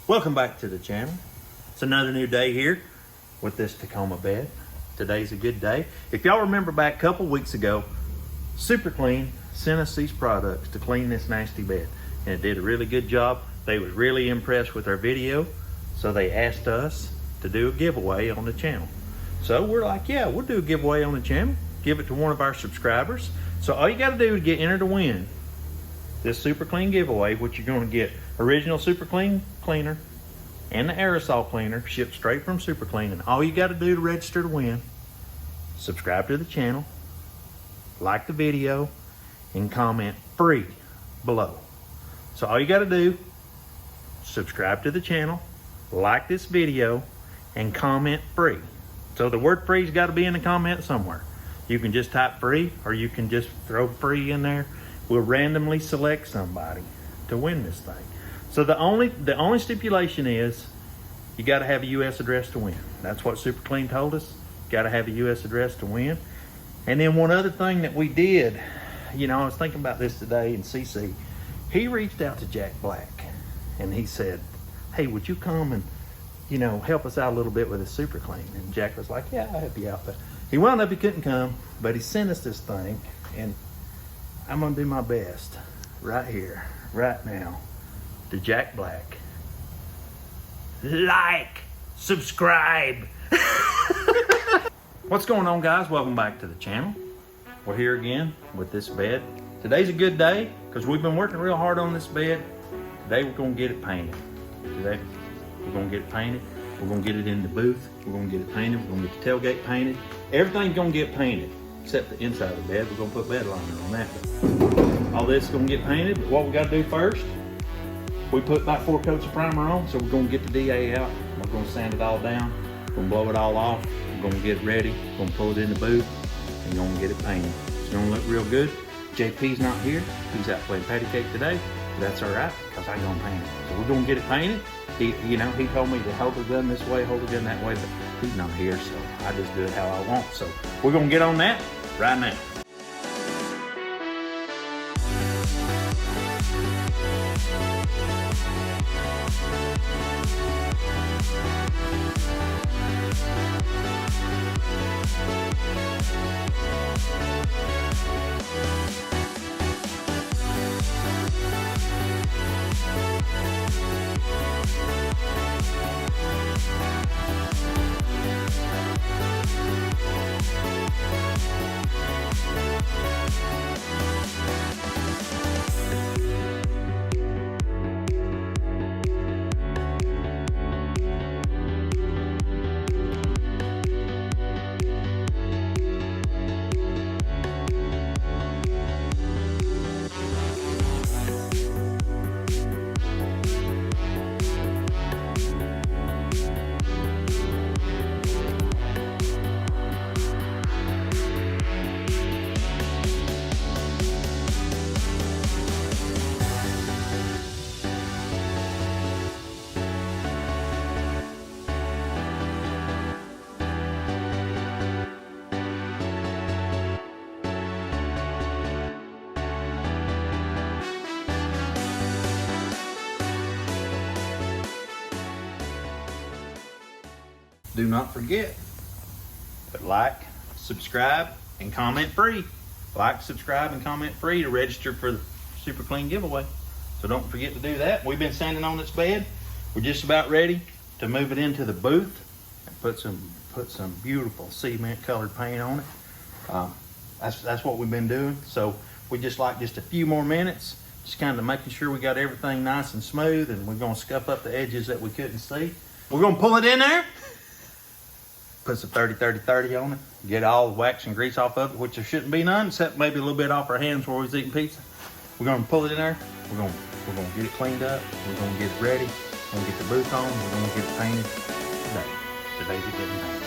Welcome back to the channel. It's another new day here with this Tacoma bed. Today's a good day. If y'all remember back a couple weeks ago, Super Clean sent us these products to clean this nasty bed, and it did a really good job. They was really impressed with our video, so they asked us to do a giveaway on the channel. So we're like, yeah, we'll do a giveaway on the channel, give it to one of our subscribers. So all you got to do to get entered to win this Super Clean giveaway, which you're going to get original Super Clean cleaner and the aerosol cleaner shipped straight from Super Clean. And all you got to do to register to win, subscribe to the channel, like the video, and comment free below. So all you got to do, subscribe to the channel, like this video, and comment free. So the word free's got to be in the comment somewhere. You can just type free, or you can just throw free in there. We'll randomly select somebody to win this thing. So the only stipulation is you got to have a U.S. address to win. That's what Super Clean told us. Got to have a U.S. address to win. And then one other thing that we did, you know, I was thinking about this today, and CC, he reached out to Jack Black, and he said, hey, would you come and, you know, help us out a little bit with this Super Clean? And Jack was like, yeah, I'll help you out. But he wound up, he couldn't come, but he sent us this thing, and I'm gonna do my best right here, right now, to Jack Black. Like, subscribe. What's going on, guys? Welcome back to the channel. We're here again with this bed. Today's a good day because we've been working real hard on this bed. Today we're gonna get it painted. Today we're gonna get it painted. We're gonna get it in the booth. We're gonna get it painted. We're gonna get the tailgate painted. Everything's gonna get painted except the inside of the bed. We're gonna put bed liner on that. But all this is gonna get painted. But what we gotta do first, we put about 4 coats of primer on. So we're gonna get the DA out. We're gonna sand it all down. We're gonna blow it all off. We're gonna get it ready. We're gonna pull it in the booth and gonna get it painted. It's gonna look real good. JP's not here. He's out playing patty cake today. But that's all right, because I ain't gonna paint it. So we're gonna get it painted. He told me to hold the gun this way, hold the gun that way, but he's not here, so I just do it how I want. So we're gonna get on that right now. Do not forget to like, subscribe, and comment free. Like, subscribe, and comment free to register for the Super Clean giveaway. So don't forget to do that. We've been sanding on this bed. We're just about ready to move it into the booth and put some beautiful cement colored paint on it. That's what we've been doing. So we just like just a few more minutes, just kind of making sure we got everything nice and smooth, and we're gonna scuff up the edges that we couldn't see. We're gonna pull it in there. Put some 30-30-30 on it, get all the wax and grease off of it, which there shouldn't be none, except maybe a little bit off our hands where we was eating pizza. We're gonna pull it in there. We're gonna get it cleaned up. We're gonna get it ready. We're gonna get the booth on. We're gonna get it painted today. Today's a good painted.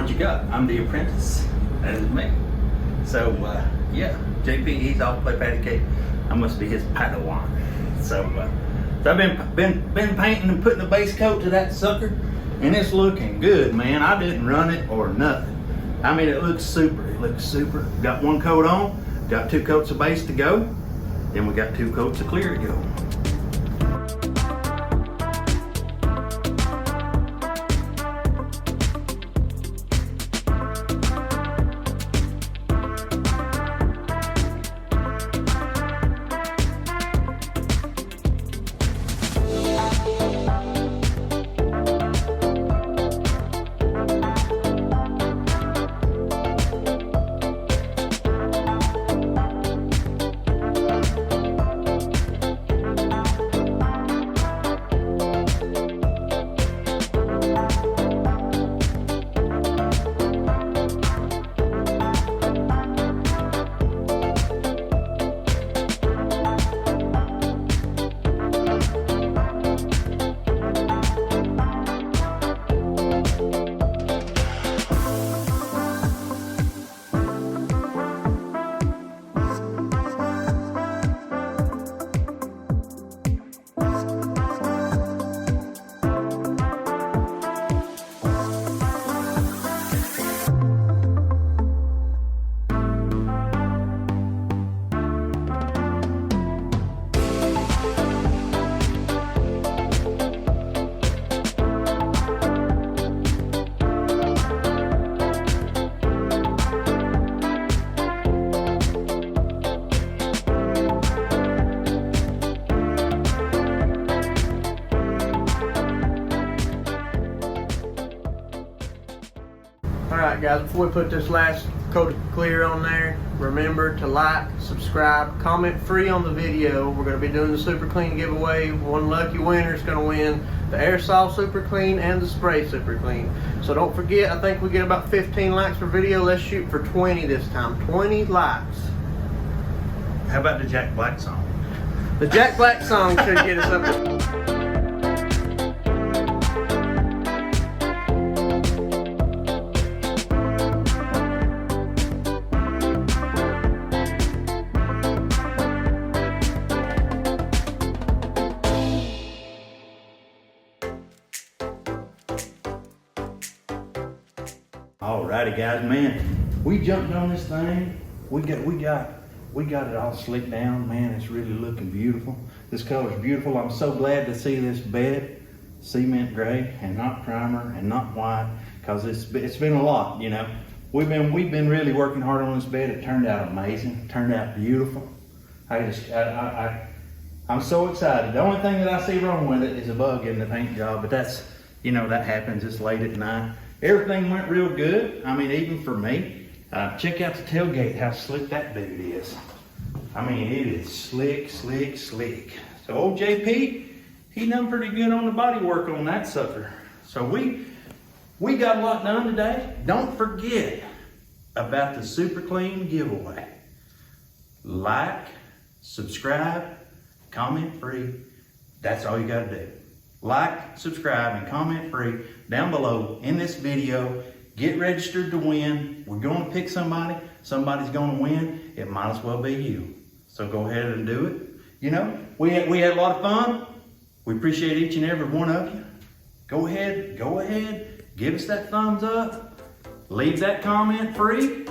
what you got. I'm the apprentice. That is me. So yeah, JP, he's off to play patty cake. I must be his Padawan. So I've been painting and putting the base coat to that sucker, and it's looking good, man. I didn't run it or nothing. I mean, it looks super. It looks super. Got one coat on, got 2 coats of base to go, then we got 2 coats of clear to go. Alright guys, before we put this last coat of clear on there, remember to like, subscribe, comment free on the video. We're going to be doing the Super Clean giveaway. One lucky winner is going to win the aerosol Super Clean and the spray Super Clean. So don't forget, I think we get about 15 likes per video. Let's shoot for 20 this time. 20 likes. How about the Jack Black song? The Jack Black song should get us up to... Alrighty guys, man, we jumped on this thing. We got it all slicked down, man. It's really looking beautiful. This color is beautiful. I'm so glad to see this bed cement gray and not primer and not white, because it's been a lot, you know. We've been really working hard on this bed. It turned out amazing. It turned out beautiful. I'm so excited. The only thing that I see wrong with it is a bug in the paint job, but that's, you know, that happens. It's late at night. Everything went real good. I mean, even for me. Check out the tailgate, how slick that dude is. I mean, it is slick, slick, slick. So old JP, he done pretty good on the body work on that sucker. So we got a lot done today. Don't forget about the Super Clean giveaway. Like, subscribe, comment free. That's all you gotta do. Like, subscribe, and comment free down below in this video. Get registered to win. We're going to pick somebody. Somebody's going to win. It might as well be you. So go ahead and do it. You know, we had a lot of fun. We appreciate each and every one of you. Go ahead. Give us that thumbs up. Leave that comment free.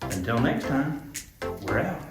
Until next time, we're out.